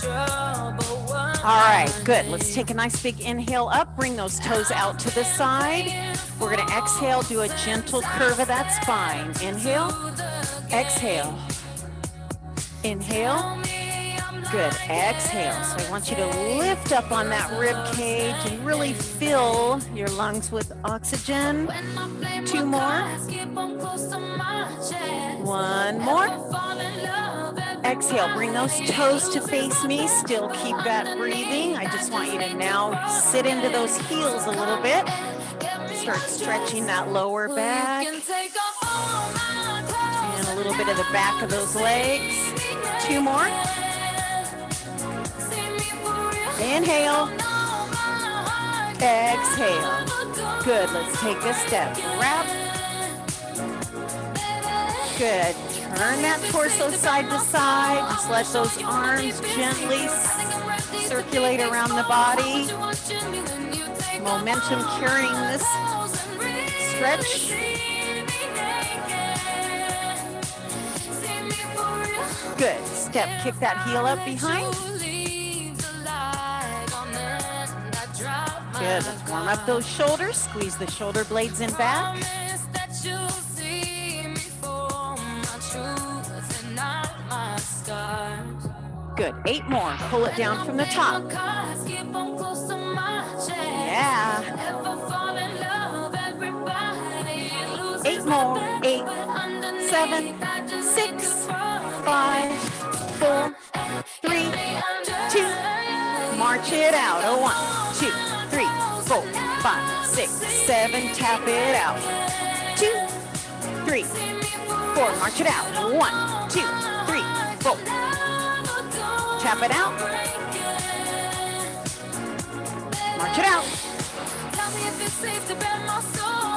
All right, good. Let's take a nice big inhale up. Bring those toes out to the side. We're going to exhale, do a gentle curve of that spine. Inhale, exhale. Inhale. Good. Exhale. So I want you to lift up on that rib cage and really fill your lungs with oxygen. 2 more. 1 more. Exhale, bring those toes to face me. Still keep that breathing. I just want you to now sit into those heels a little bit. Start stretching that lower back. And a little bit of the back of those legs. 2 more. Inhale. Exhale. Good. Let's take a step. Wrap. Good. Turn that torso side to side. Just let those arms gently circulate around the body. Momentum carrying this stretch. Good. Step, kick that heel up behind. Good. Let's warm up those shoulders. Squeeze the shoulder blades in back. Good. 8 more. Pull it down from the top. Yeah. 8 more. 8, 7, 6, 5, 4, 3, 2. March it out. 1, 2, 3, 4, 5, 6, 7. Tap it out. 2, 3, 4. March it out. 1, 2, 3, 4. Tap it out. March it out.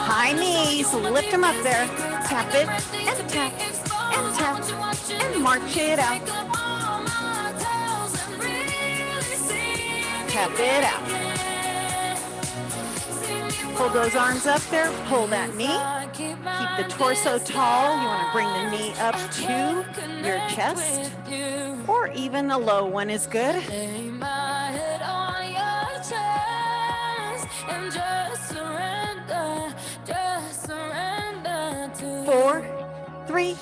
High knees, lift them up there. Tap it and tap and tap and march it out. Tap it out. Hold those arms up there. Pull that knee. Keep the torso tall. You want to bring the knee up to your chest. Or even a low one is good. 4, 3, 2,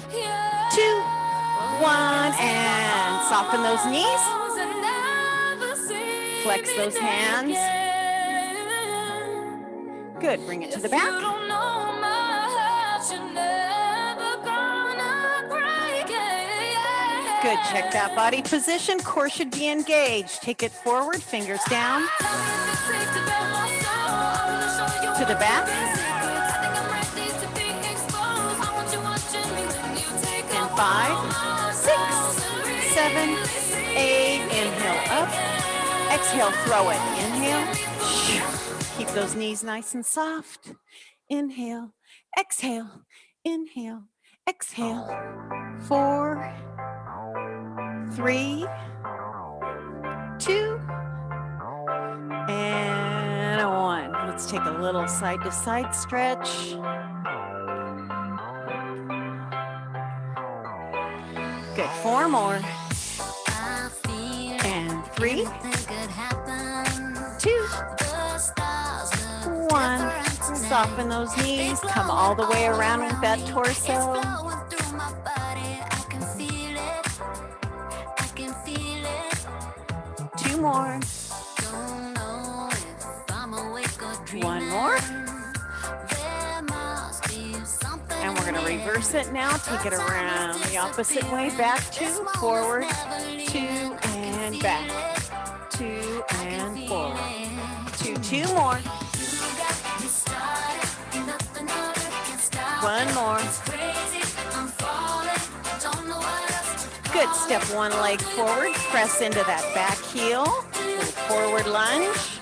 1, and soften those knees. Flex those hands. Good, bring it to the back. Good, check that body position. Core should be engaged. Take it forward, fingers down. To the back. And 5, 6, 7, 8. Inhale up. Exhale, throw it. Inhale. Keep those knees nice and soft. Inhale. Exhale. Inhale. Exhale. 4, 3, 2, and 1. Let's take a little side to side stretch. Good. 4 more. And 3, 2, 1. Soften those knees. Come all the way around with that torso. 2 more. 1 more. And we're going to reverse it now. Take it around the opposite way. Back 2, forward, 2, and back. 2 and forward. 2 more. 1 more. Good. Step 1 leg forward. Press into that back heel. Forward lunge.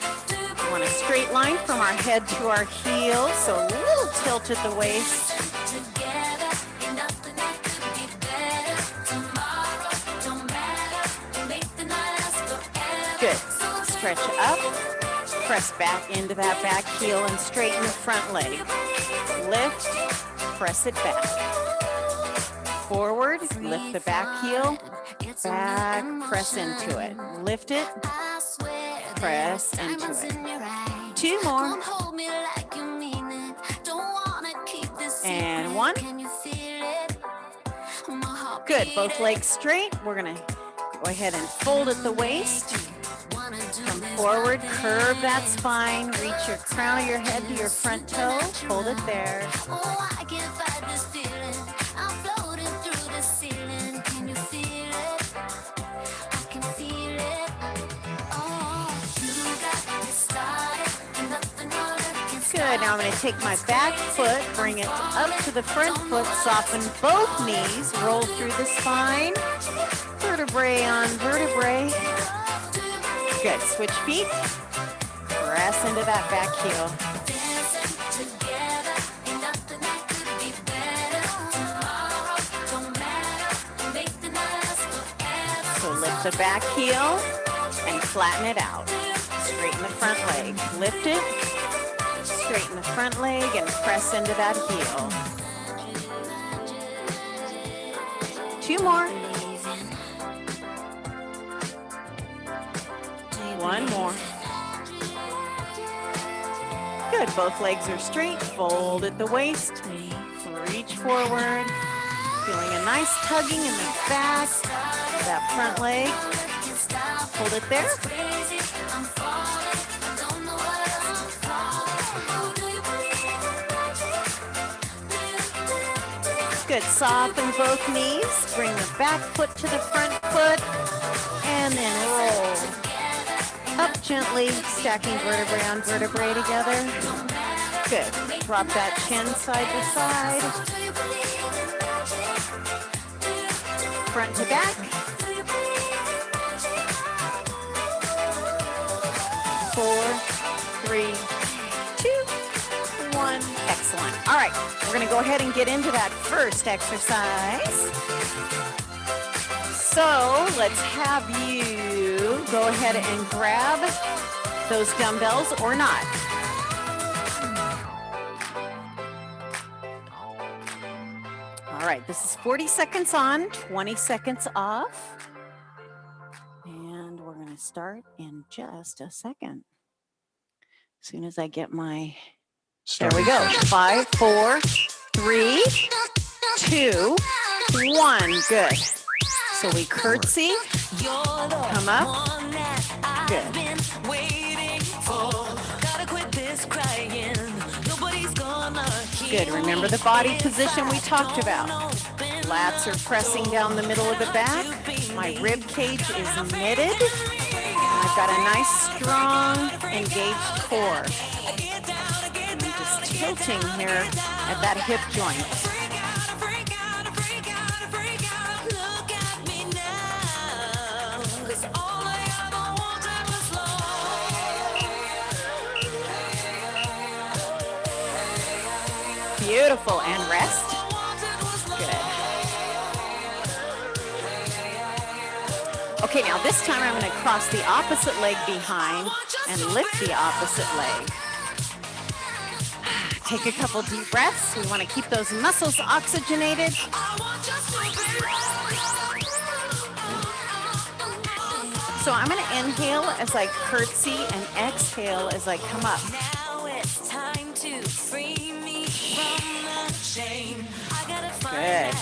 We want a straight line from our head to our heel. So a little tilt at the waist. Good. Stretch up. Press back into that back heel and straighten the front leg. Lift. Press it back. Forward, lift the back heel, back, press into it. Lift it, press into it. 2 more. And 1. Good, both legs straight. We're gonna go ahead and fold at the waist. Come forward, curve that spine, reach your crown of your head to your front toe, hold it there. Good, now I'm going to take my back foot, bring it up to the front foot, soften both knees, roll through the spine, vertebrae on vertebrae. Good, switch feet, press into that back heel. So lift the back heel and flatten it out. Straighten the front leg, lift it. Straighten the front leg and press into that heel. 2 more. 1 more. Good, both legs are straight. Fold at the waist. Reach forward. Feeling a nice tugging in the back. That front leg. Hold it there. Good, soften both knees, bring the back foot to the front foot, and then roll. Up gently, stacking vertebrae on vertebrae together. Good, drop that chin side to side. Front to back. 4, 3, 2, 1. Excellent. All right, we're going to go ahead and get into that first exercise. So let's have you go ahead and grab those dumbbells or not. All right, this is 40 seconds on, 20 seconds off. And we're going to start in just a second. As soon as I get my... There we go. 5, 4, 3, 2, 1. Good. So we curtsy, come up. Good. Good. Remember the body position we talked about. Lats are pressing down the middle of the back. My rib cage is knitted. I've got a nice, strong, engaged core. Tilting here at that hip joint. Beautiful, and rest. Good. Okay, now this time I'm going to cross the opposite leg behind and lift the opposite leg. Take a couple deep breaths. We want to keep those muscles oxygenated. So I'm going to inhale as I curtsy and exhale as I come up. Now it's time to free me from the shame. Good.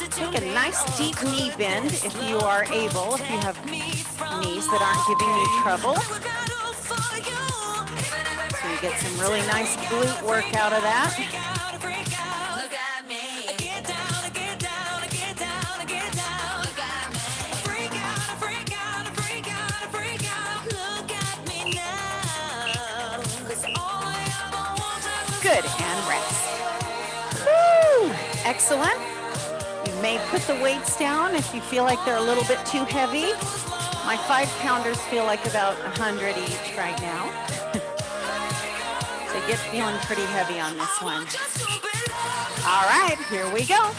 Take a nice deep knee bend if you are able, if you have knees that aren't giving you trouble. So you get some really nice glute work out of that. Good, and rest. Woo! Excellent. You may put the weights down if you feel like they're a little bit too heavy. My 5-pounders feel like about 100 each right now. So get feeling pretty heavy on this one. All right, here we go.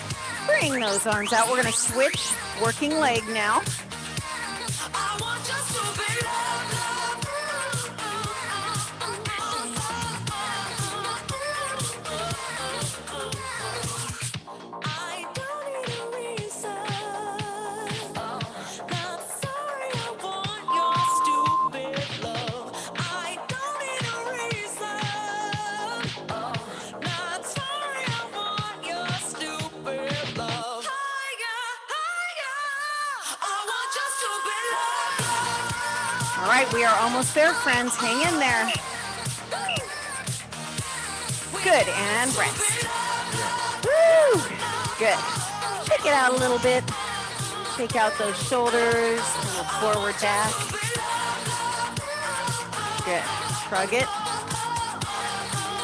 Bring those arms out. We're going to switch working leg now. All right, we are almost there, friends. Hang in there. Good, and rest. Woo! Good. Shake it out a little bit. Shake out those shoulders, a little forward back. Good. Shrug it.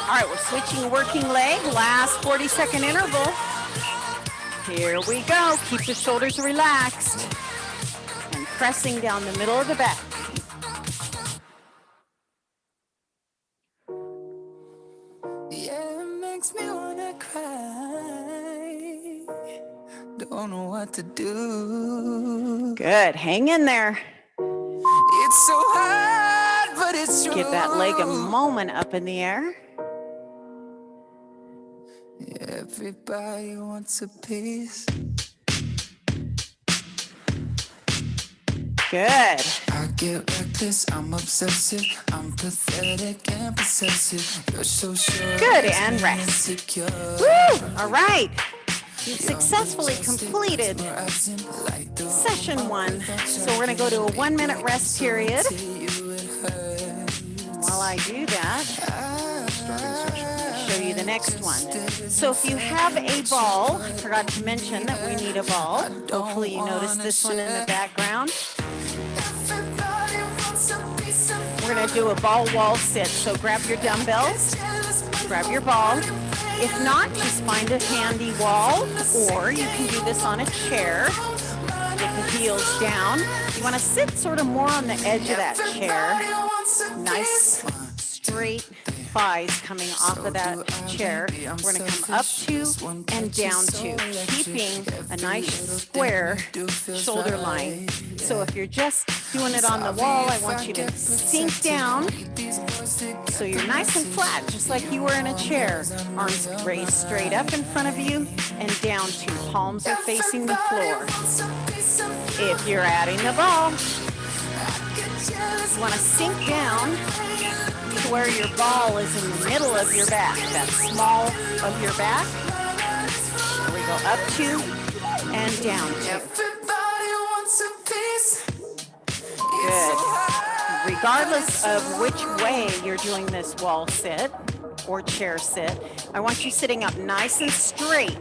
All right, we're switching working leg. Last 40-second interval. Here we go. Keep the shoulders relaxed. And pressing down the middle of the back. Yeah, it makes me wanna cry. Don't know what to do. Good. Hang in there. It's so hard, but it's true. Give that leg a moment up in the air. Everybody wants a piece. Good. I get reckless, I'm obsessive, I'm pathetic and possessive. You're so sure. Good, and rest. Woo! All right. You successfully completed session 1. So we're going to go to a 1-minute rest period. While I do that, I'll show you the next one. So if you have a ball, I forgot to mention that we need a ball. Hopefully you notice this one in the background. We're going to do a ball wall sit. So grab your dumbbells, grab your ball. If not, just find a handy wall, or you can do this on a chair. Get the heels down. You want to sit sort of more on the edge of that chair. Nice straight thighs coming off of that chair. We're going to come up to and down to, keeping a nice square shoulder line. So if you're just doing it on the wall, I want you to sink down so you're nice and flat, just like you were in a chair. Arms raised straight up in front of you and down to, palms are facing the floor. If you're adding the ball, you want to sink down to where your ball is in the middle of your back, that small of your back. Here we go, up to and down to. Good. Regardless of which way you're doing this wall sit or chair sit, I want you sitting up nice and straight.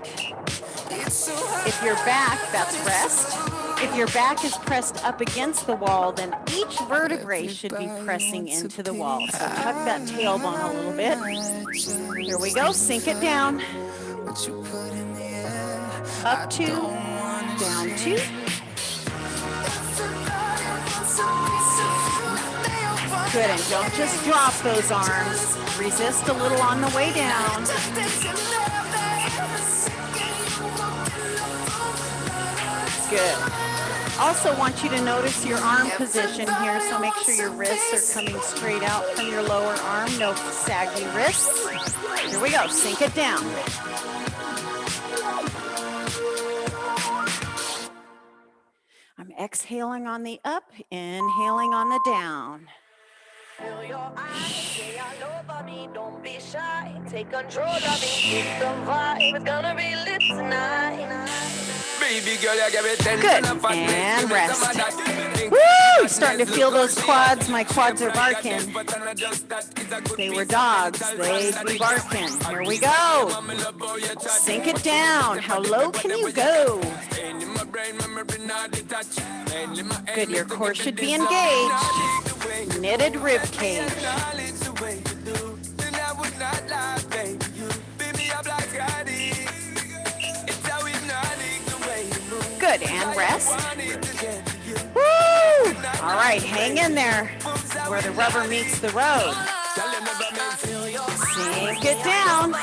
If your back, that's rest. If your back is pressed up against the wall, then each vertebrae should be pressing into the wall. So tuck that tailbone a little bit. Here we go, sink it down. Up to, down to. Good, and don't just drop those arms. Resist a little on the way down. Good. Also want you to notice your arm position here, so make sure your wrists are coming straight out from your lower arm, no saggy wrists. Here we go, sink it down. I'm exhaling on the up, inhaling on the down. Feel your eyes, say all over me, don't be shy. Take control of me, it's the vibe, it's gonna be lit tonight. Baby girl, you give it 10. Good, and rest. Woo! Starting to feel those quads. My quads are barking. They were dogs. They'd be barking. Here we go. Sink it down. How low can you go? Good, your core should be engaged. Knitted rib cage. Good, and rest. Woo! All right, hang in there where the rubber meets the road. Sink it down.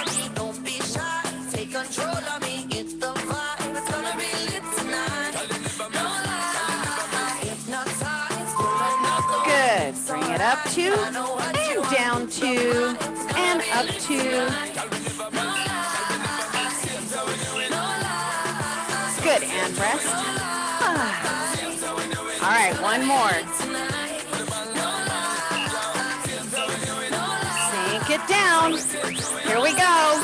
Good, bring it up to, and down to, and up to. Good, and rest. All right, one more. Sink it down. Here we go.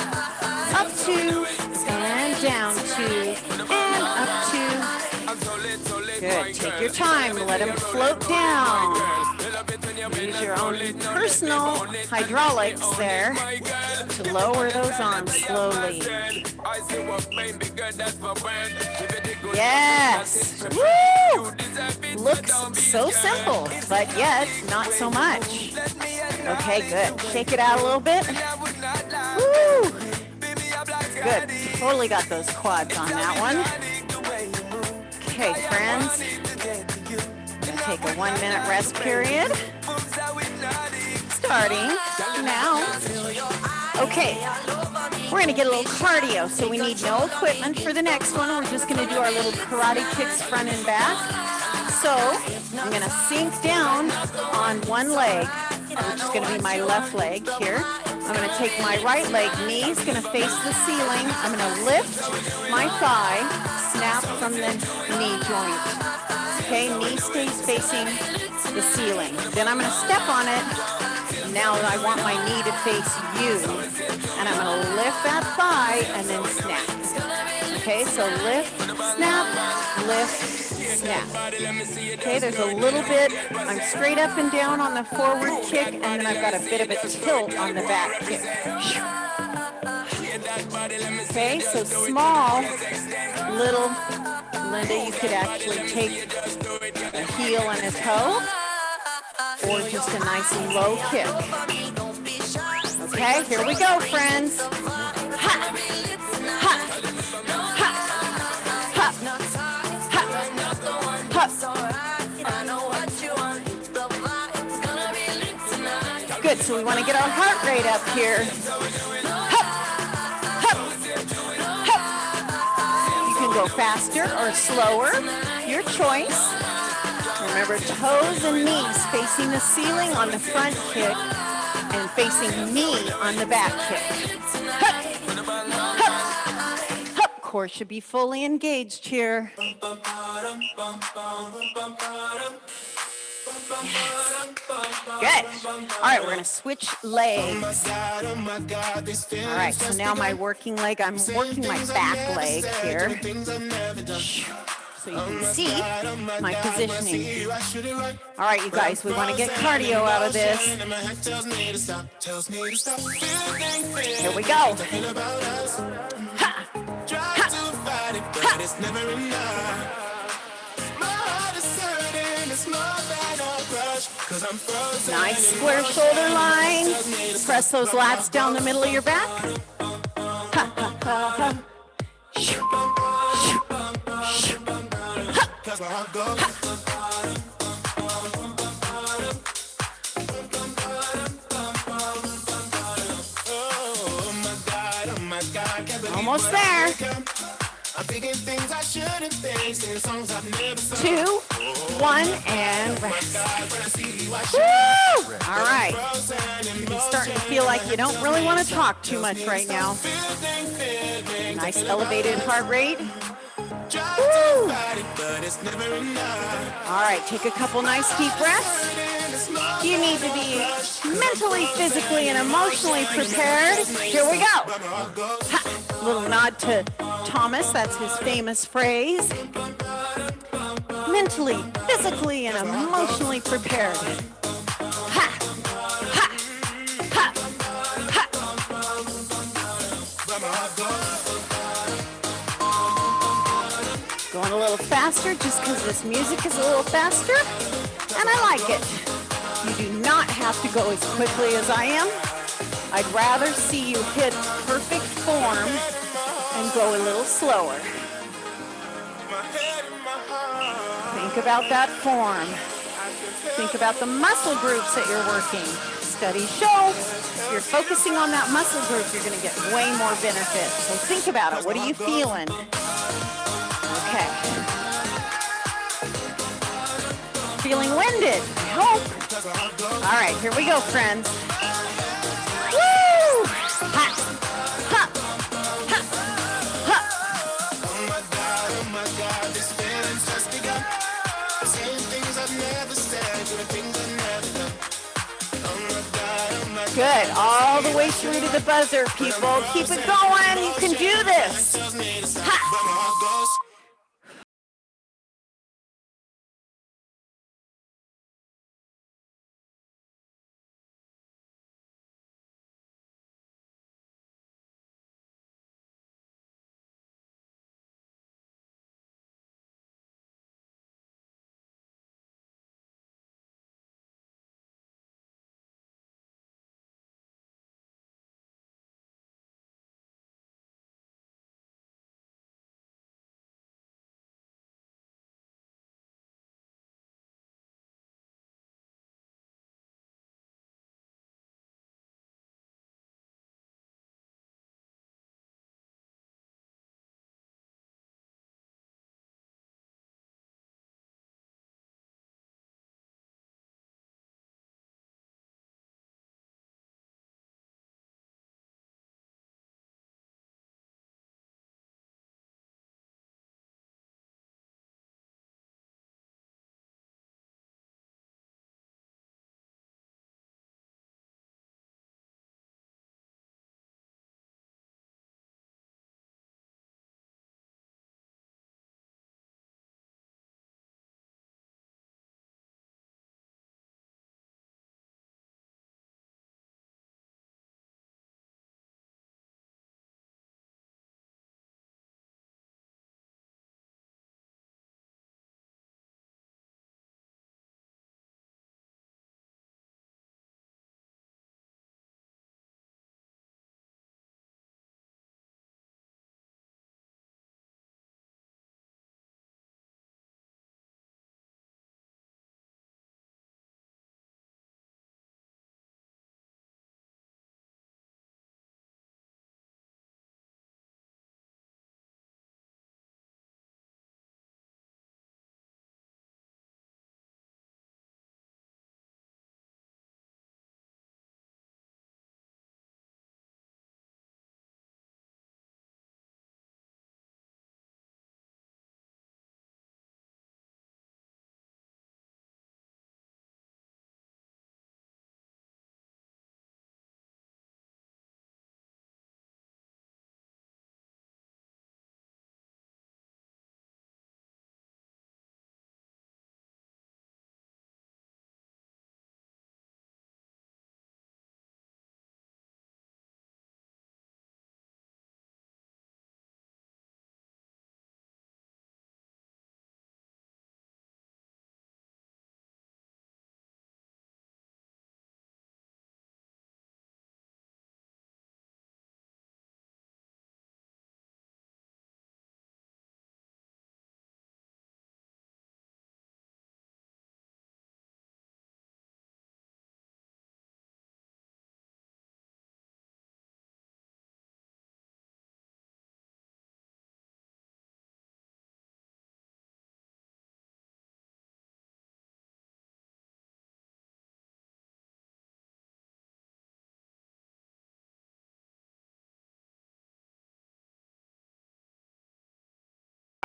Up to, and down to, and up to. Good, take your time, let them float down. Use your own personal hydraulics there to lower those arms slowly. Yes. Woo! Looks so simple, but yet not so much. Okay, good. Shake it out a little bit. Woo! Good. Totally got those quads on that one. Okay, friends. Gonna take a 1 minute rest period. Starting now. Okay, we're gonna get a little cardio, so we need no equipment for the next one. We're just gonna do our little karate kicks front and back. So I'm gonna sink down on one leg, which is gonna be my left leg here. I'm gonna take my right leg, knee's gonna face the ceiling. I'm gonna lift my thigh, snap from the knee joint. Okay, knee stays facing the ceiling. Then I'm gonna step on it. Now I want my knee to face you. And I'm gonna lift that thigh and then snap. Okay, so lift, snap, snap. Okay, there's a little bit, I'm straight up and down on the forward kick, and then I've got a bit of a tilt on the back kick. Okay, so small, little, Linda, you could actually take a heel and a toe, or just a nice low kick. Okay, here we go, friends. Ha! Ha! Ha! Ha! Ha! Good, so we want to get our heart rate up here. Hup! Hup! Hup! You can go faster or slower, your choice. Remember, toes and knees facing the ceiling on the front kick and facing knee on the back kick. Hup! Hup! Hup! Core should be fully engaged here. Yes. Good. All right, we're going to switch legs. All right, so now my working leg, I'm working my back leg here. So you can see my positioning. All right, you guys, we want to get cardio out of this. Here we go. Ha! Ha! Ha! Nice square shoulder line. Press those lats down the middle of your back. Ha, ha, ha, ha. Shoo, shoo, shoo. Ha, ha. Almost there. 2, 1, and rest. Woo! All right. You're starting to feel like you don't really want to talk too much right now. Nice elevated heart rate. Woo! All right, take a couple nice deep breaths. You need to be mentally, physically, and emotionally prepared. Here we go. Ha! Little nod to Thomas, that's his famous phrase. Mentally, physically, and emotionally prepared. Ha! Ha! Ha! Ha! Going a little faster just because this music is a little faster, and I like it. You do not have to go as quickly as I am. I'd rather see you hit perfect form and go a little slower. Think about that form. Think about the muscle groups that you're working. Studies show if you're focusing on that muscle group, you're going to get way more benefit. So think about it. What are you feeling? Okay. Feeling winded, I hope. All right, here we go, friends. Woo! Ha! Ha! Ha! Ha! Oh my God, this feeling's just begun. Saying things I've never said, doing things I've never done. Oh my God. Good, all the way through to the buzzer, people. Keep it going, you can do this. Ha!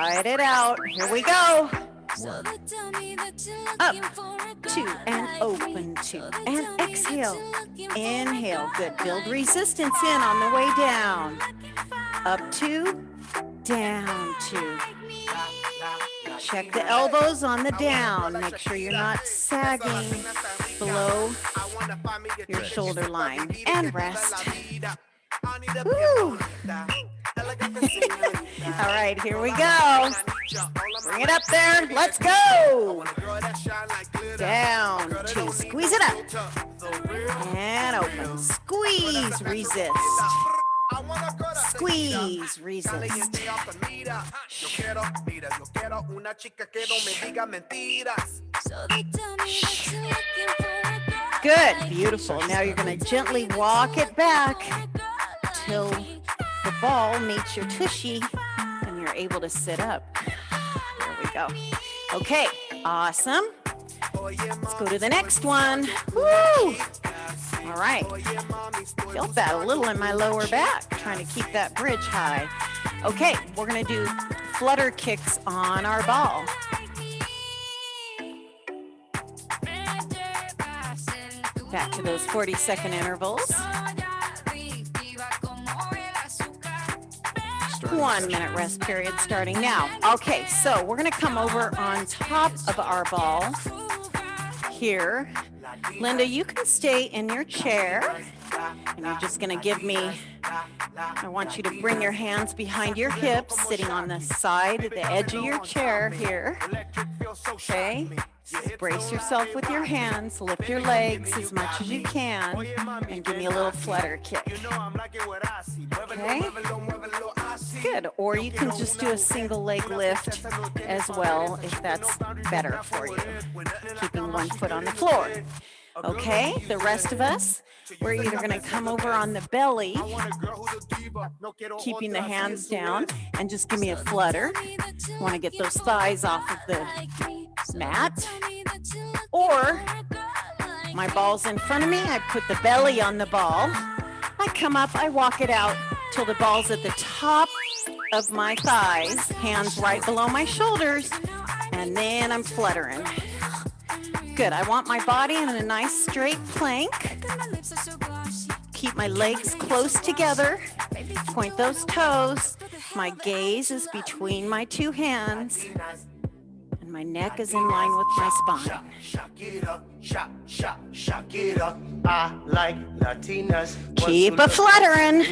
Slide it out. Here we go. Up, 2, and open 2, and exhale. Inhale, good. Build resistance in on the way down. Up 2, down 2. Check the elbows on the down. Make sure you're not sagging below your shoulder line. And rest. Woo. All right, here we go. Bring it up there. Let's go. Down 2. Squeeze it up. And open. Squeeze, resist. Squeeze, resist. Good, beautiful. Now you're going to gently walk it back till the ball meets your tushy and you're able to sit up. There we go. Okay, awesome. Let's go to the next one. Woo! All right. Felt that a little in my lower back, trying to keep that bridge high. Okay, we're going to do flutter kicks on our ball. Back to those 40-second intervals. 1 minute rest period starting now. Okay, so we're going to come over on top of our ball here. Linda, you can stay in your chair, and you're just going to give me, I want you to bring your hands behind your hips, sitting on the side, the edge of your chair here. Okay, brace yourself with your hands, lift your legs as much as you can, and give me a little flutter kick. Okay, good. Or you can just do a single leg lift as well if that's better for you, keeping one foot on the floor. Okay, the rest of us, we're either going to come over on the belly, keeping the hands down, and just give me a flutter. Want to get those thighs off of the mat. Or my ball's in front of me, I put the belly on the ball. I come up, I walk it out till the ball's at the top of my thighs, hands right below my shoulders, and then I'm fluttering. Good. I want my body in a nice straight plank. Keep my legs close together. Point those toes. My gaze is between my two hands. And my neck is in line with my spine. I like Latinas. Keep a fluttering.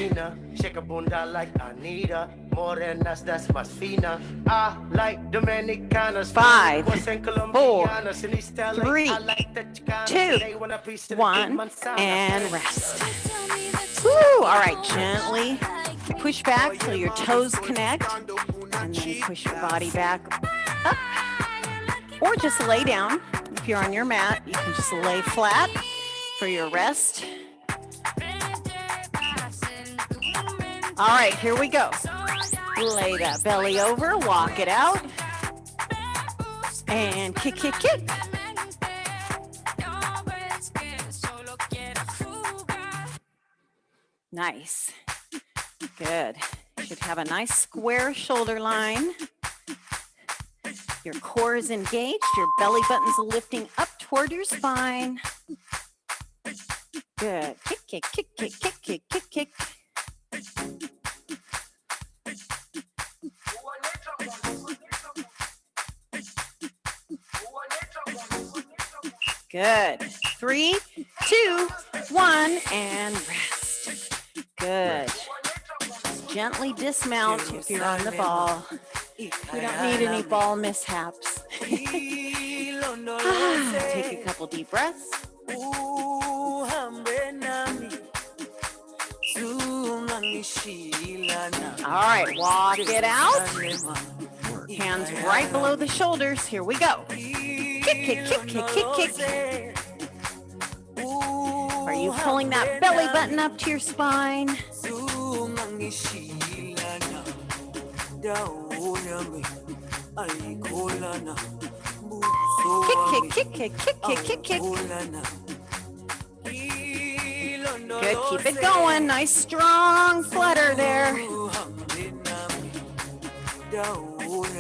Shake a bunda like Anita. Morenas, that's más fina. I like Dominicanas. 5, 4, 3, 2, 1, and rest. Woo! All right, gently push back till your toes connect, and then push your body back up. Or just lay down. If you're on your mat, you can just lay flat for your rest. All right, here we go. Lay that belly over, walk it out, and kick, kick, kick. Nice. Good. You should have a nice square shoulder line. Your core is engaged. Your belly button's lifting up toward your spine. Good. Kick, kick, kick, kick, kick, kick, kick, kick. Good. 3, 2, 1, and rest. Good. Gently dismount if you're on the ball. You don't need any ball mishaps. Take a couple deep breaths. All right, walk it out. Hands right below the shoulders. Here we go. Kick, kick, kick, kick, kick, kick. Are you pulling that belly button up to your spine? Kick, kick, kick, kick, kick, kick, kick, kick. Good, keep it going. Nice strong flutter there.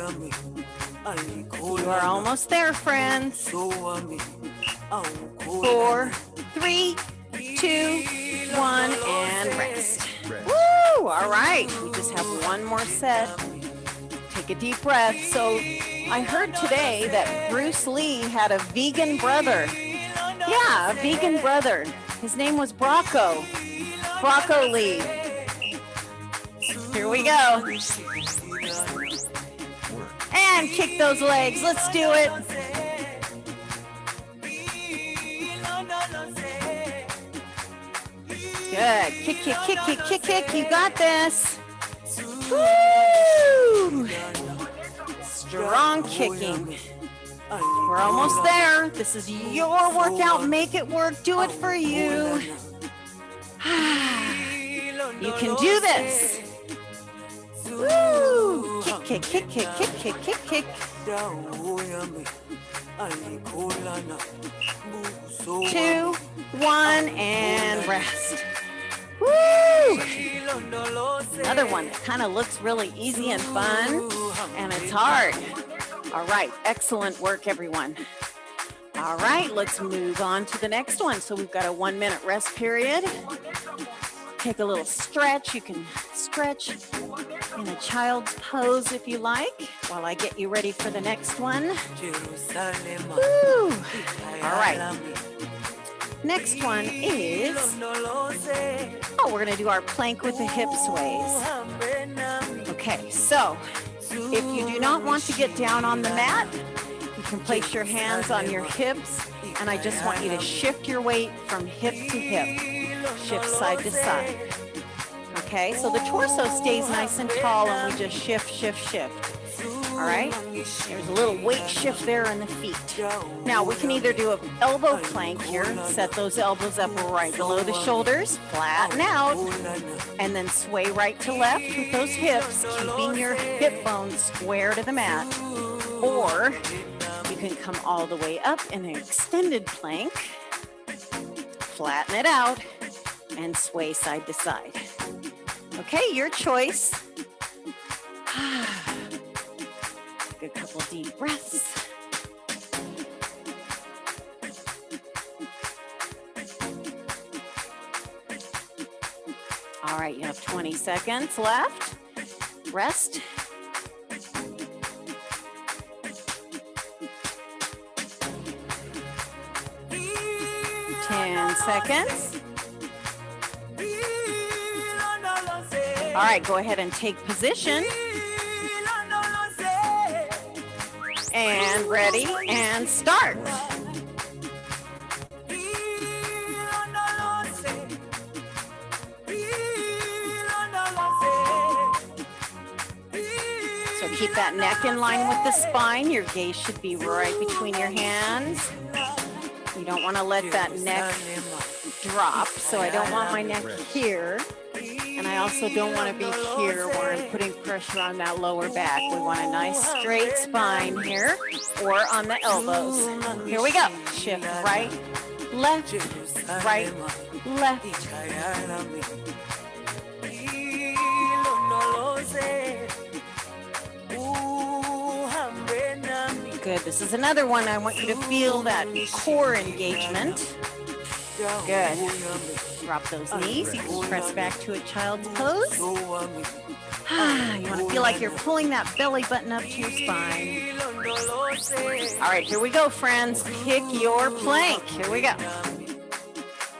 You are almost there, friends. 4, 3, 2, 1, and rest. Woo! All right, we just have one more set. Take a deep breath. So I heard today that Bruce Lee had a vegan brother. Yeah, a vegan brother. His name was Brocco. Brocco Lee. Here we go. And kick those legs. Let's do it. Good. Kick, kick, kick, kick, kick, kick. You got this. Woo! Strong kicking. We're almost there. This is your workout. Make it work. Do it for you. You can do this. Woo! Kick, kick, kick, kick, kick, kick, kick, kick. 2, 1, and rest. Woo! Another one that kind of looks really easy and fun, and it's hard. All right, excellent work, everyone. All right, let's move on to the next one. So we've got a 1-minute rest period. Take a little stretch. You can stretch in a child's pose if you like, while I get you ready for the next one. Woo! All right. Next one is, we're gonna do our plank with the hip sways. Okay, so if you do not want to get down on the mat, you can place your hands on your hips, and I just want you to shift your weight from hip to hip, shift side to side. Okay, so the torso stays nice and tall, and we just shift, shift, shift. All right, there's a little weight shift there in the feet. Now we can either do an elbow plank here, set those elbows up right below the shoulders, flatten out, and then sway right to left with those hips, keeping your hip bones square to the mat. Or you can come all the way up in an extended plank, flatten it out, and sway side to side. Okay, your choice. Take a couple deep breaths. All right, you have 20 seconds left. Rest. Ten seconds. All right, go ahead and take position. And ready, and start. So keep that neck in line with the spine. Your gaze should be right between your hands. You don't want to let that neck drop. So I don't want my neck here. And I also don't want to be here where I'm putting pressure on that lower back. We want a nice straight spine here, or on the elbows. Here we go. Shift right, left, right, left. Good. This is another one. I want you to feel that core engagement. Good. Drop those knees. You can press back to a child's pose. You want to feel like you're pulling that belly button up to your spine. All right, here we go, friends. Pick your plank. Here we go.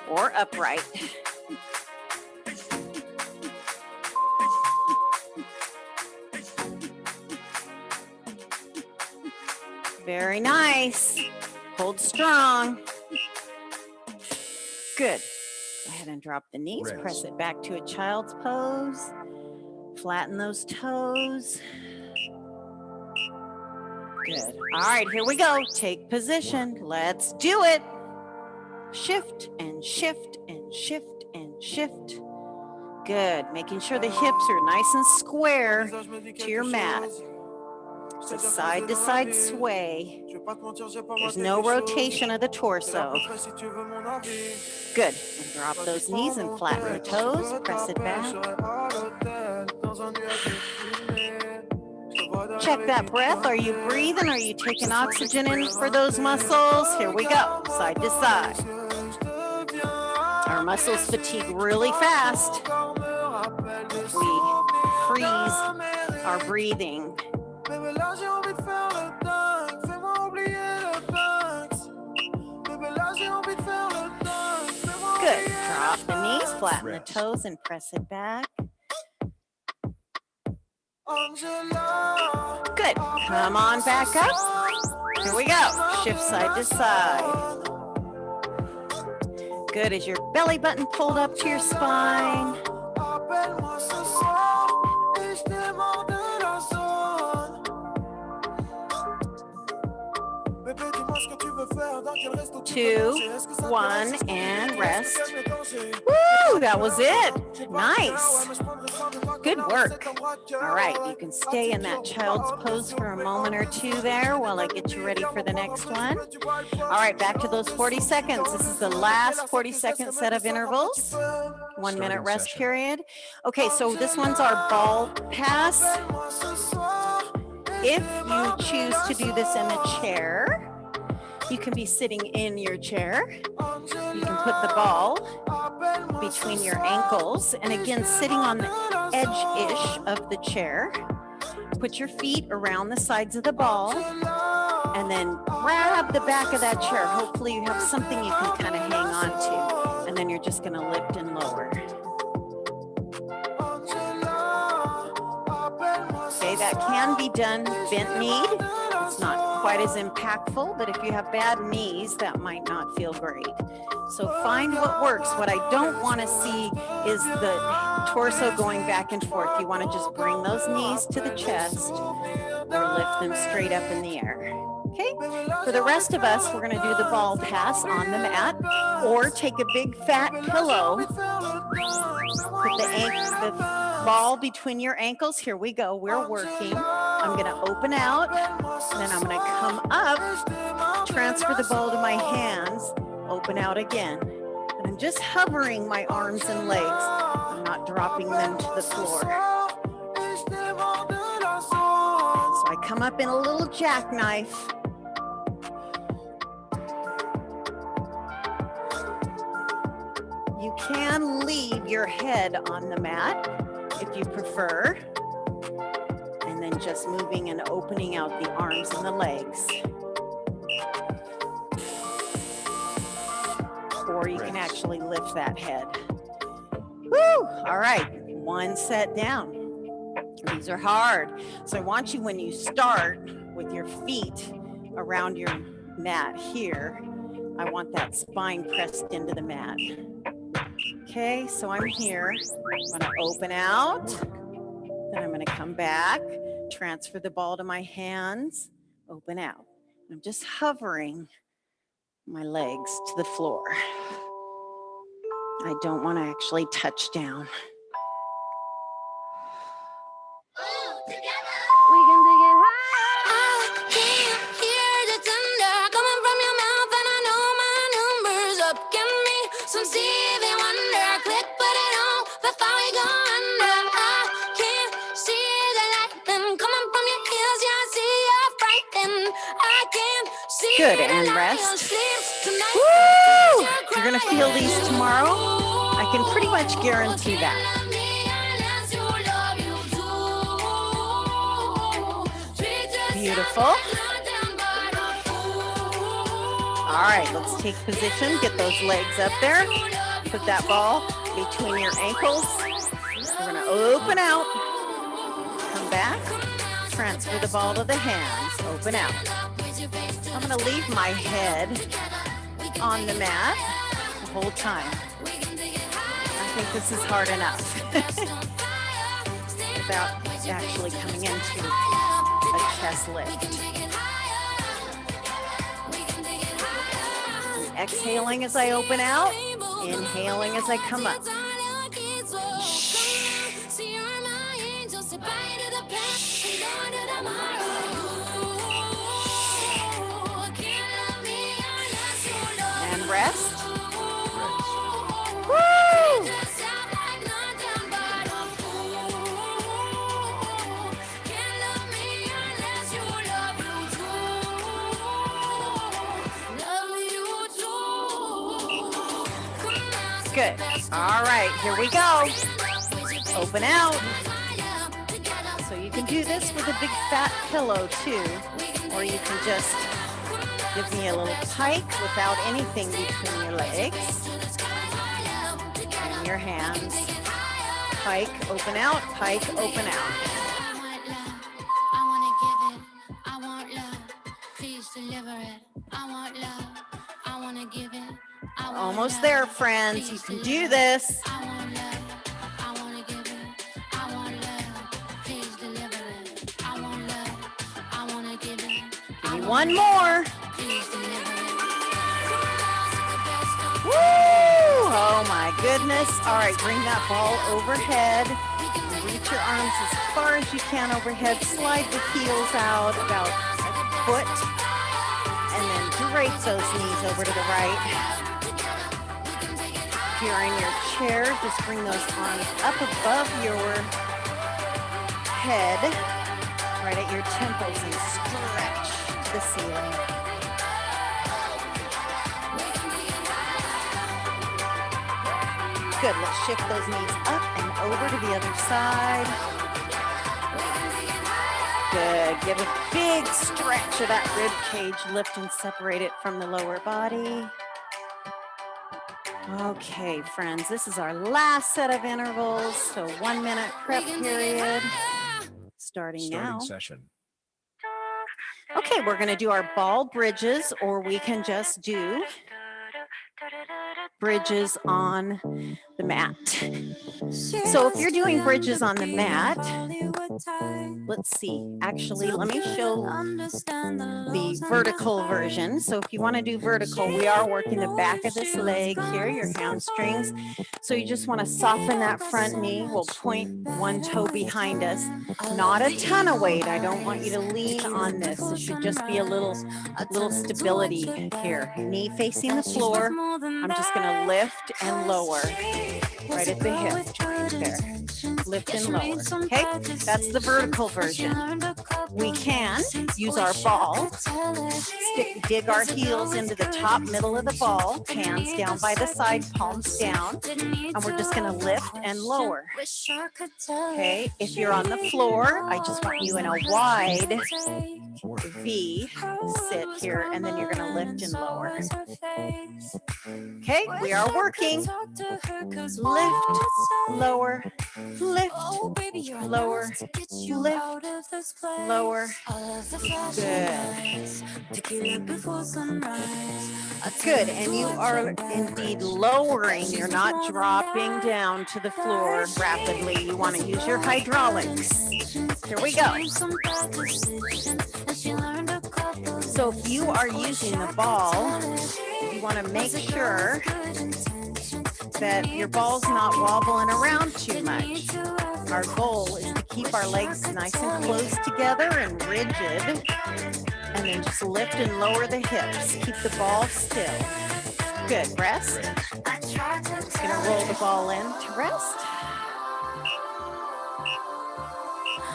Or upright. Very nice. Hold strong. Good. Go ahead and drop the knees. Press it back to a child's pose. Flatten those toes. Good. All right, here we go. Take position. Let's do it. Shift and shift and shift and shift. Good. Making sure the hips are nice and square to your mat. It's a side to side sway. There's no rotation of the torso. Good. And drop those knees and flatten the toes. Press it back. Check that breath. Are you breathing? Are you taking oxygen in for those muscles? Here we go, side to side. Our muscles fatigue really fast if we freeze our breathing. Good. Drop the knees, flatten the toes, and press it back. Good. Come on back up. Here we go. Shift side to side. Good. Is your belly button pulled up to your spine? Two, one, and rest. Woo, that was it. Nice. Good work. All right, you can stay in that child's pose for a moment or two there while I get you ready for the next one. All right, back to those 40 seconds. This is the last 40-second set of intervals. 1 minute rest period. Okay, so this one's our ball pass. If you choose to do this in a chair, you can be sitting in your chair. You can put the ball between your ankles, and again, sitting on the edge-ish of the chair. Put your feet around the sides of the ball, and then grab the back of that chair. Hopefully you have something you can kind of hang on to, and then you're just gonna lift and lower. Okay, that can be done bent kneed. It's not quite as impactful, but if you have bad knees, that might not feel great. So find what works. What I don't want to see is the torso going back and forth. You want to just bring those knees to the chest or lift them straight up in the air. Okay, for the rest of us, we're going to do the ball pass on the mat, or take a big fat pillow, put the ball between your ankles. Here we go, we're working. I'm going to open out, then I'm going to come up, transfer the ball to my hands, open out again. And I'm just hovering my arms and legs. I'm not dropping them to the floor. So I come up in a little jackknife. You can leave your head on the mat if you prefer, and then just moving and opening out the arms and the legs. Or you can actually lift that head. Woo! All right, one set down. These are hard. So I want you, when you start with your feet around your mat here, I want that spine pressed into the mat. Okay, so I'm here. I'm gonna open out, then I'm gonna come back, transfer the ball to my hands, open out. I'm just hovering my legs to the floor. I don't want to actually touch down. Good, and rest. Woo! You're gonna feel these tomorrow. I can pretty much guarantee that. Beautiful. All right, let's take position. Get those legs up there. Put that ball between your ankles. We're gonna open out. Come back. Transfer the ball to the hands. Open out. I'm going to leave my head on the mat the whole time. I think this is hard enough without actually coming into a chest lift. And exhaling as I open out, inhaling as I come up. Rest. Woo! Good. All right, here we go. Open out. So you can do this with a big fat pillow too, or you can just give me a little pike without anything between your legs and your hands. Pike, open out, pike, open out. Almost there, friends. You can do this. Give me one more. Woo! Oh my goodness. All right, bring that ball overhead. Reach your arms as far as you can overhead. Slide the heels out about a foot. And then drape those knees over to the right. If you're in your chair, just bring those arms up above your head, right at your temples, and stretch to the ceiling. Good, let's shift those knees up and over to the other side. Good, give a big stretch of that rib cage, lift and separate it from the lower body. Okay, friends, this is our last set of intervals, so 1 minute prep period, starting now. Session. Okay, we're gonna do our ball bridges, or we can just do bridges on the mat. So if you're doing bridges on the mat, let's see, actually, let me show the vertical version. So if you want to do vertical, we are working the back of this leg here, your hamstrings. So you just want to soften that front knee. We'll point one toe behind us, not a ton of weight. I don't want you to lean on this. It should just be a little stability here. Knee facing the floor. I'm just going to lift and lower right at the hip there. Lift and lower. Okay, that's the vertical version. We can use our ball, dig our heels into the top middle of the ball, hands down by the side, palms down, and we're just going to lift and lower. Okay, if you're on the floor, I just want you in a wide V sit here, and then you're going to lift and lower. Okay, we are working. Lift, lower, lift, lower, lift, lower. Good, and you are indeed lowering. You're not dropping down to the floor rapidly. You want to use your hydraulics. Here we go. So if you are using the ball, you want to make sure that your ball's not wobbling around too much. Our goal is to keep our legs nice and close together and rigid, and then just lift and lower the hips. Keep the ball still. Good, rest. Just gonna roll the ball in to rest.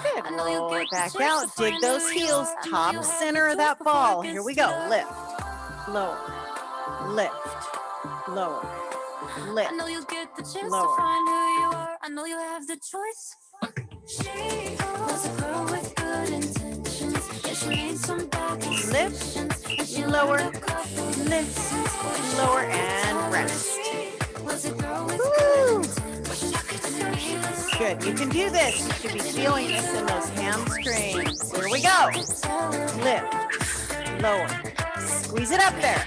Good, roll it back out. Dig those heels, top center of that ball. Here we go, lift, lower, lift, lower. Lift, I know you'll get the chance lower. To find who you are. I know you have the choice. She was a girl with good intentions. Yeah, she needs some lift, lower, lift, lower, and rest. Woo. Good, you can do this. You should be feeling this in those hamstrings. Here we go. Lift, lower, squeeze it up there.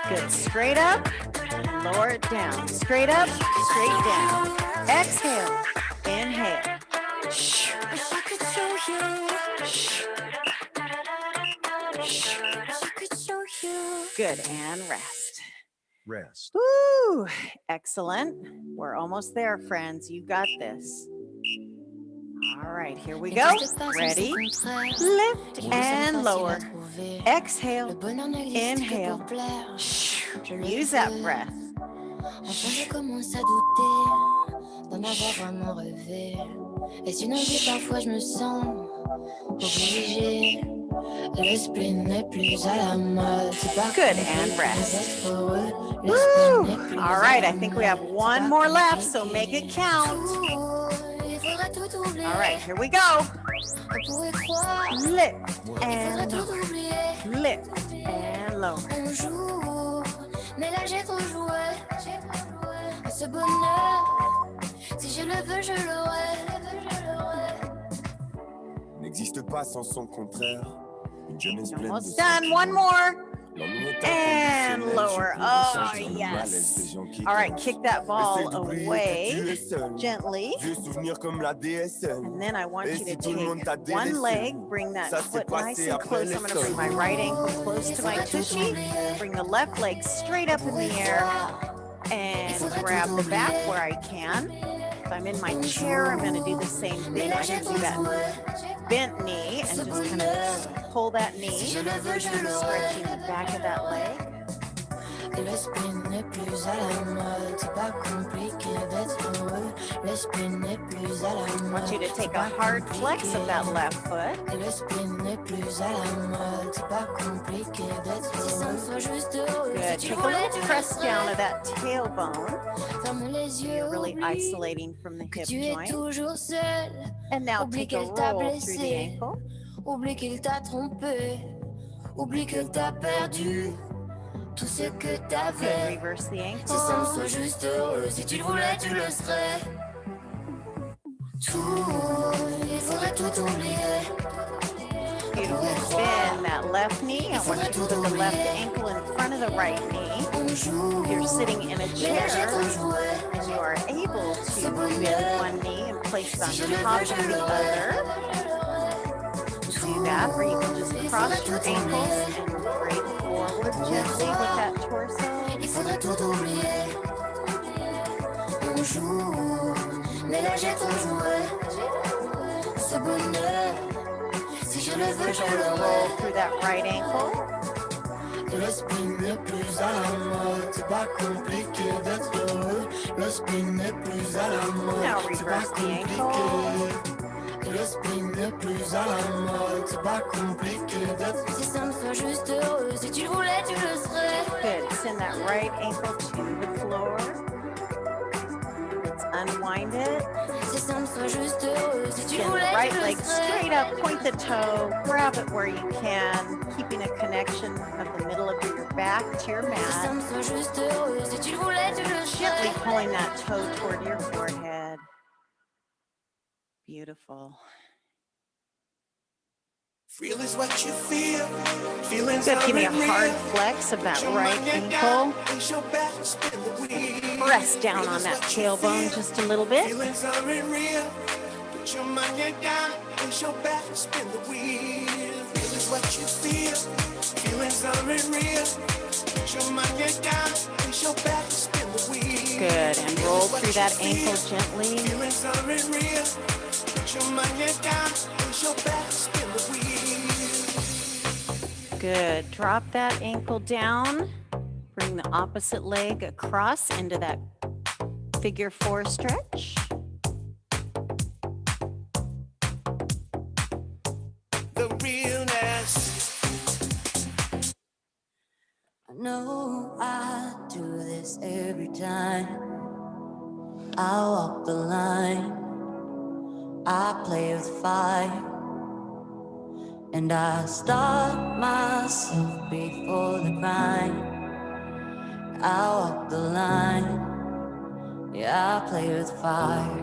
Good, straight up. Lower it down. Straight up, straight down. Exhale. Inhale. Good, and rest. Rest. Woo! Excellent. We're almost there, friends. You got this. All right, here we go. Ready? Lift and lower. Exhale. Inhale. Use that breath. Je commence à douter d'en avoir vraiment rêvé. Et si une vie parfois je me sens obligée. Le spleen n'est plus à la mode. Good, and rest. Woo! All right, I think we have one more left, so make it count. All right, here we go. Lift and lower. Lift and lower. On joue, mais là j'ai trop joué. Ce bonheur, si je le veux, je l'aurai. N'existe pas sans son contraire. Une jeunesse pleine de Almost done. One more. L'ennui est And inconditionnel, lower. je trouve Oh, ça sur le yes. malaise des gens qui All right, dansent. kick that ball Essaye d'oublier que tu away es seul. gently. Vieux souvenir comme la DSL. And then I want Et you si to tout le monde t'a take one délaissé, leg, bring that ça s'est foot nice passé and après close. les I'm going to bring my sols. right ankle close to my tushy. Bring the left leg straight up in the air and grab the back where I can. If I'm in my chair, I'm going to do the same thing. I can do that bent knee and just kind of pull that knee, stretching the back of that leg. Le spin n'est plus à la mode, c'est pas compliqué d'être heureux. Le spin n'est plus à la I mode. want you to take a hard flex of that left foot. Le spin n'est plus à la mode, c'est pas compliqué d'être heureux. Si ça me soit juste heureux, Good. si tu Take a voulais, little tu press le down serais. of that tailbone. Ferme les yeux, You're really oublie isolating from the que hip tu es joint. toujours seul. And now Oublie take a qu'elle t'a roll through the blessé. ankle. Oublie qu'il t'a trompé. Oublie que t'as perdu tout ce que Good. t'avais. Reverse the Si ça me ankle. soit juste heureux, si tu le voulais, tu le serais. Tout, il faudrait tout oublier. Beautiful. Bend that left knee. I want you to put the left ankle in front of the right knee. On joue, If you're sitting in a mais là j'ai trop chair joué. and you are able to bend one knee and place it on top of the other, do that, or you can just cross your ankles and break forward gently with that torso. Il faudrait tout oublier. On joue, mais là j'ai trop joué. Ce bonheur, si je le veux, You're je going to roll l'aurai. through that right ankle. Le spin n'est plus à la mode, c'est pas compliqué d'être heureux. Le spin n'est plus à la mode, Now c'est pas reverse the compliqué. ankle. Le spin n'est plus à la mode, c'est pas compliqué d'être. Si ça me soit juste heureux, si tu le voulais, tu le serais. Good. Send that right ankle to the floor. Let's unwind it. Si ça me soit juste heureux, si tu le Send the voulais, right tu le leg serais. straight up, point the toe, grab it where you can, keeping a connection of the middle of your back to your Si ça mat. me soit juste heureux, si tu le voulais, tu le Gently serais. pulling that toe toward your forehead. Beautiful. Feel is what you feel. Feelings Good. Give me a aren't hard real. flex of that Put your right mind down, ankle. place your back, spin the wheel. Press down Feel on is that what you tailbone feel. just a little bit. Feelings aren't real. Put your mind down, place your back, spin the wheel. Feel is what you feel. Feelings aren't real. Put your mind down, place your back, spin the wheel. Good. And roll through that ankle gently. Feelings aren't real. Put your mind down, place your back, spin the wheel. Good. Drop that ankle down. Bring the opposite leg across into that figure four stretch. The realness. I know I do this every time. I walk the line. I play with fire. And I start myself before the crime. I walk the line. Yeah, I play with fire.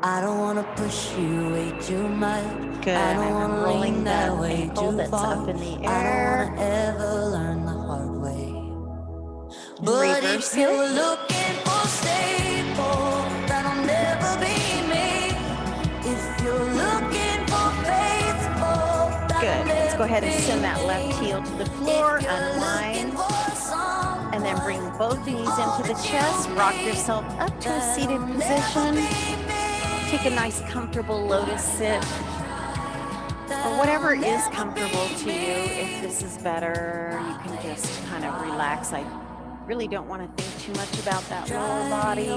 I don't wanna push you way too much. Good. I don't And I'm wanna rolling lean that that way ankle too that's far. up in the I air. don't wanna ever learn the hard way. And But reverse if you're it. looking for stable, that'll never be me. If you're looking for faithful, that'll Good. Let's go ahead and never send be that left me. heel to the floor, If you're unwind, looking for someone, and then bring both knees into the chest. Rock yourself up to a seated that'll position. never be me. Take a nice comfortable lotus sit, or whatever is comfortable to you. If this is better, you can just kind of relax. I really don't want to think too much about that lower body.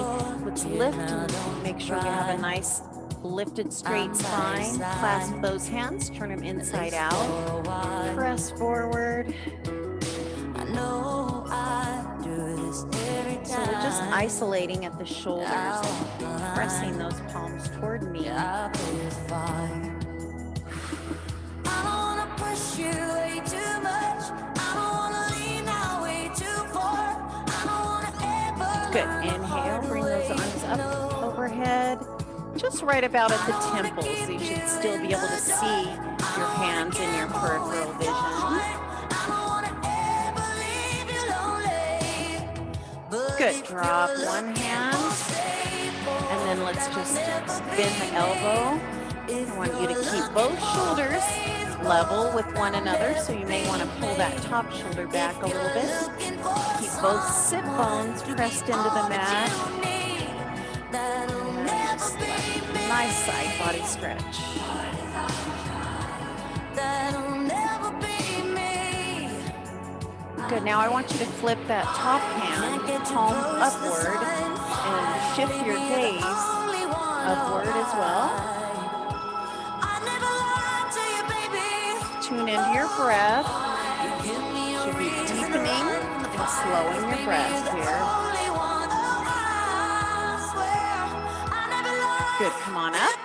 Let's lift and make sure we have a nice lifted straight spine. Clasp those hands, turn them inside out. Press forward. I know I just isolating at the shoulders and pressing those palms toward me. I don't wanna push you way too much. I don't wanna lean out way too far. I don't wanna ever Good. Inhale, bring those arms up overhead, just right about at the temples. So you should still be able to see your hands in your peripheral vision. Good. Drop one hand, and then let's just bend the elbow. I want you to keep both shoulders level with one another, so you may want to pull that top shoulder back a little bit. Keep both sit bones pressed into the mat. And just a nice side body stretch. Good. Now I want you to flip that top hand, palm upward, and shift your gaze upward as well. Tune into your breath. Should be deepening and slowing your breath here. Good. Come on up.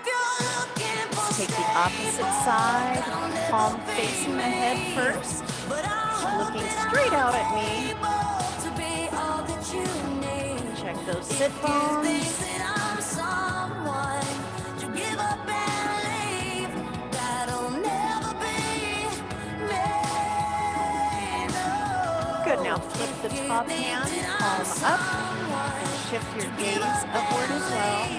Let's take the opposite side. Palm facing the head first. Looking straight out at me. Check those sit bones. Good. Now flip the top hand, palm up, and shift your gaze upward as well.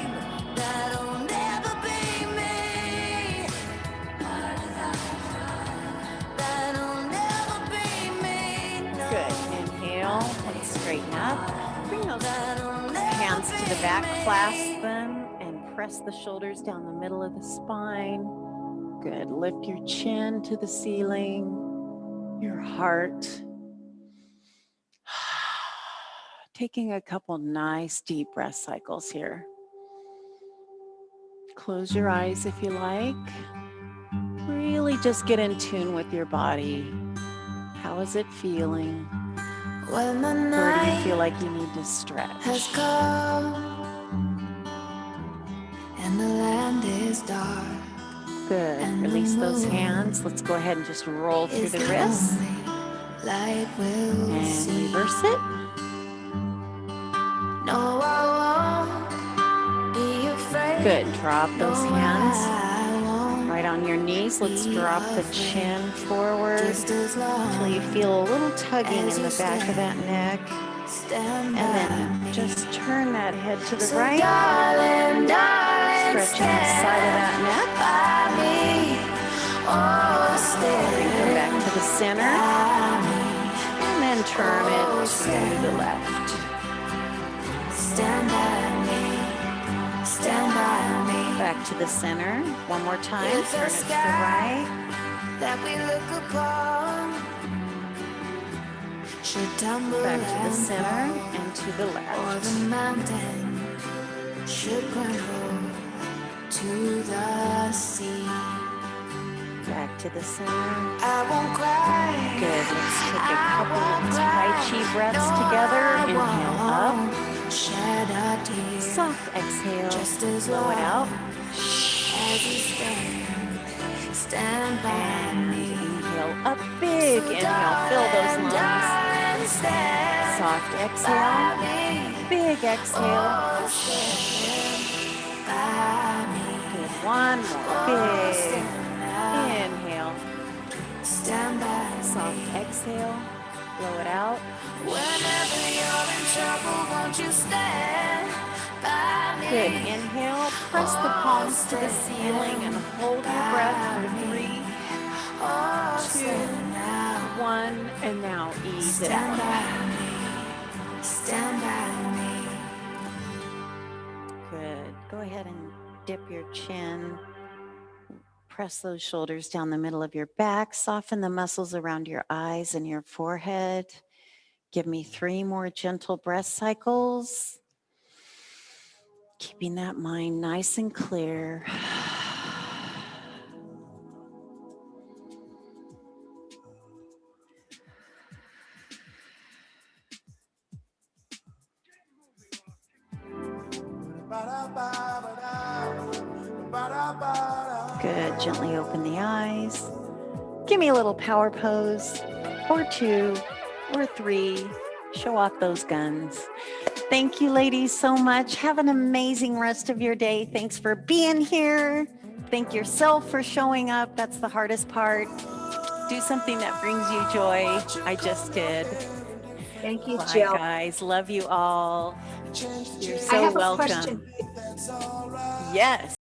Let's straighten up. Bring those hands to the back, clasp them, and press the shoulders down the middle of the spine. Good. Lift your chin to the ceiling, your heart. Taking a couple nice deep breath cycles here. Close your eyes if you like. Really just get in tune with your body. How is it feeling? When the Where do you night feel like you need to stretch? has come and the land is dark. Good. Release those hands. Let's go ahead and just roll through Is the the wrists only light we'll and see. reverse it. No, I won't be afraid. Good. Drop those No, hands I won't right on your knees. Let's drop the chin forward just as long until you feel a little tugging in the back of that neck. stand And by then me. just turn that head to the So right. darling, darling, Stretching the side of that neck. by me. Oh, stand Come back to the center. by me. And then turn it to the left. Stand by me. Stand by me. Back to the center. One more time. If Turn the it to the sky right. that we look upon should tumble Back to the and center fall, and to the or left. the mountain should crumble to the sea. Back to the center. I won't cry. Good. Let's take a I couple won't of cry. Tai Chi breaths No, together. I Inhale up. won't shed a tear. Soft exhale. Just as Blow it out. as you stand by And me. inhale up big. Inhale. Fill those lungs. Soft exhale. Big exhale. Good. One more. Big. Inhale. Stand by Soft exhale. Blow it out. whenever you're in trouble. Won't you stand by me? Good. Inhale. Press the palms to the ceiling and hold your breath for 3, Oh, 2, stand now. 1. And now ease it Stand out. by me. Stand by me. Good. Go ahead and dip your chin. Press those shoulders down the middle of your back. Soften the muscles around your eyes and your forehead. Give me 3 more gentle breath cycles. Keeping that mind nice and clear. Good. Gently open the eyes. Give me a little power pose, or 2, or 3. Show off those guns. Thank you, ladies, so much. Have an amazing rest of your day. Thanks for being here. Thank yourself for showing up. That's the hardest part. Do something that brings you joy. I just did. Thank you, Bye, Jill. guys. Love you all. You're I so have a welcome. question. Yes.